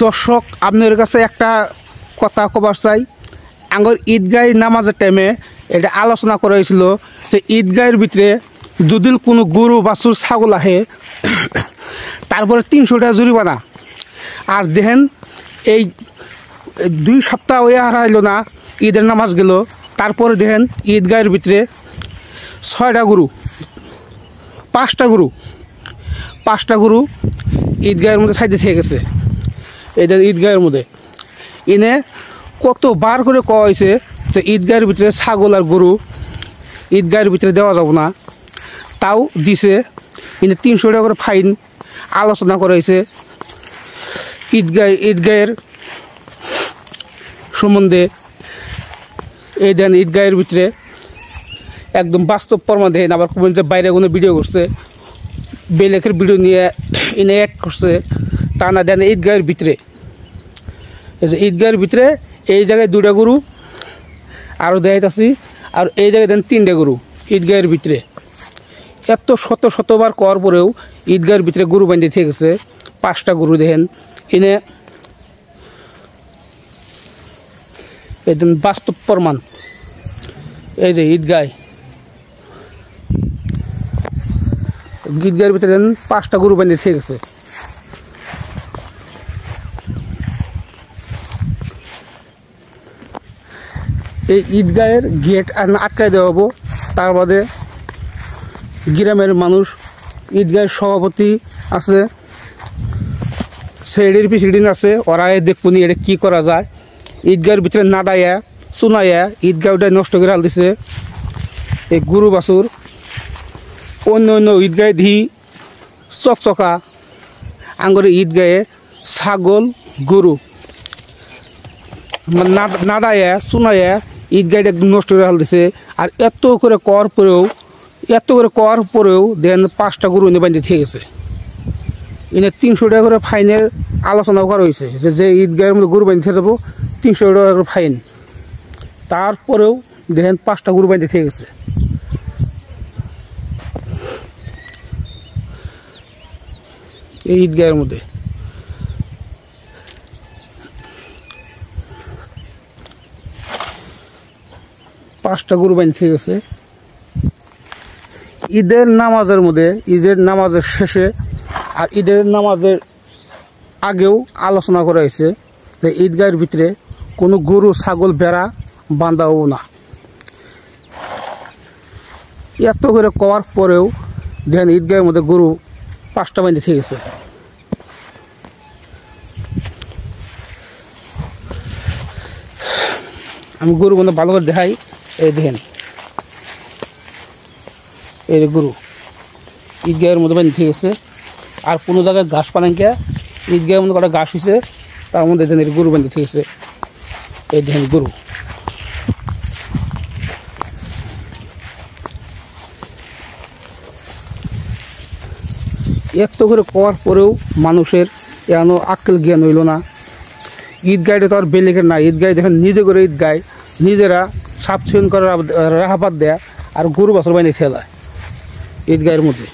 দর্শক আপনার কাছে একটা কথা কবার চাই। আঙ্গর ঈদগাহ নামাজের টাইমে এটা আলোচনা করা হয়েছিল যে ঈদগাহের ভিতরে যদি কোনো গরু বাছুর ছাগল আহে তারপরে 300 টাকা জরিমানা। আর দেখেন এই 2 সপ্তাহ হয়ে হারাইল না, ঈদের নামাজ গেল, তারপরে দেখেন ঈদগাহের ভিতরে 6টা গরু 5টা গরু ঈদগাহের মধ্যে সাইডে থেকে গেছে। এটা ঈদগাহের মধ্যে এনে কতবার করে কওয়া হয়েছে যে ঈদগাহের ভিতরে ছাগল আর গরু ঈদগাহের ভিতরে দেওয়া যাব না, তাও দিছে। এনে 300 টাকা করে ফাইন আলোচনা করা হয়েছে ঈদগাহের সম্বন্ধে। এই দেন ঈদগাহের ভিতরে একদম বাস্তব প্রমাণ দেন। আবার কোন যে বাইরে কোনো ভিডিও করছে, বেলেকের ভিডিও নিয়ে এনে অ্যাড করছে, তা না দেন ঈদগাহের ভিতরে। এই যে ঈদগাহের ভিতরে এই জায়গায় 2টা গরু আরও দেখাইতেছি, আর এই জায়গায় দেন 3টা গরু ঈদগাহের ভিতরে। এত শতবার করার পরেও ঈদগাহের ভিতরে গরু বাঁধিয়ে থেকে গেছে 5টা গরু। দেখেন এনে একদম বাস্তব প্রমাণ। এই যে ঈদগাহের ভিতরে দেন 5টা গরু বাঁধিয়ে থেকে গেছে। এই ঈদগাহের গেট আটকায় দেওয়া হবো। তার বাদে গ্রামের মানুষ, ঈদগাহের সভাপতি আছে, সেডির প্রেসিডেন্ট আছে, ওরা দেখবো নি এটা কী করা যায়। ঈদগাহের ভিতরে নাদাইয়া চুনাইয়া ঈদগাহটা নষ্ট করে হাল দিছে। এই গরু বাছুর অন্য ঈদগাহে দিই চকচকা, আঙ্গরে ঈদগাহে ছাগল গরু নাদাইয়া চুনাইয়া ঈদগাহটা নষ্ট করে হাল দিছে। আর এত করে করার পরেও দেন 5টা গরু এনে বাঁধিয়ে থেকে গেছে। এনে 300 টাকা করে ফাইনের আলোচনা করা হয়েছে যে ঈদগাহের মধ্যে গরু বাঁধিয়ে যাবো 300 টাকা করে ফাইন। তারপরেও দেখেন 5টা গরু বাঁধিয়ে থেকে গেছে। এই ঈদগাহের মধ্যে পাঁচটা গরু বাঁধিয়ে থেকে গেছে। ঈদের নামাজের মধ্যে, ঈদের নামাজের শেষে আর ঈদের নামাজের আগেও আলোচনা করা হয়েছে যে ঈদগাহের ভিতরে কোনো গরু ছাগল বেড়া বাঁধাও না। এত করে করার পরেও দেখেন ঈদগাহের মধ্যে গরু 5টা বাঁধিয়ে থেকে গেছে। আমি গরু বন্ধু ভালো করে দেখাই। এই দেখেন এই গরু ঈদগাহের মধ্যে বাঁধিয়ে থেকে গেছে। আর কোনো জায়গায় ঘাস পানাঙ্কা ঈদগাহের মধ্যে কটা ঘাস হয়েছে, তার মধ্যে দেখেন গরু বাঁধিয়ে থেকে গেছে। এই দেখেন গরু। এত করে করার পরেও মানুষের এখনো আক্কেল জ্ঞান হইল না। ঈদগাহটা তো আর বেলেকের না, ঈদগাহ দেখেন নিজে করে ঈদগাহ নিজেরা সাফ সিকুন করে রাহাপাত দেয়া আর গরু বাছুর বানিয়ে খেলায় ঈদগাহের মধ্যে।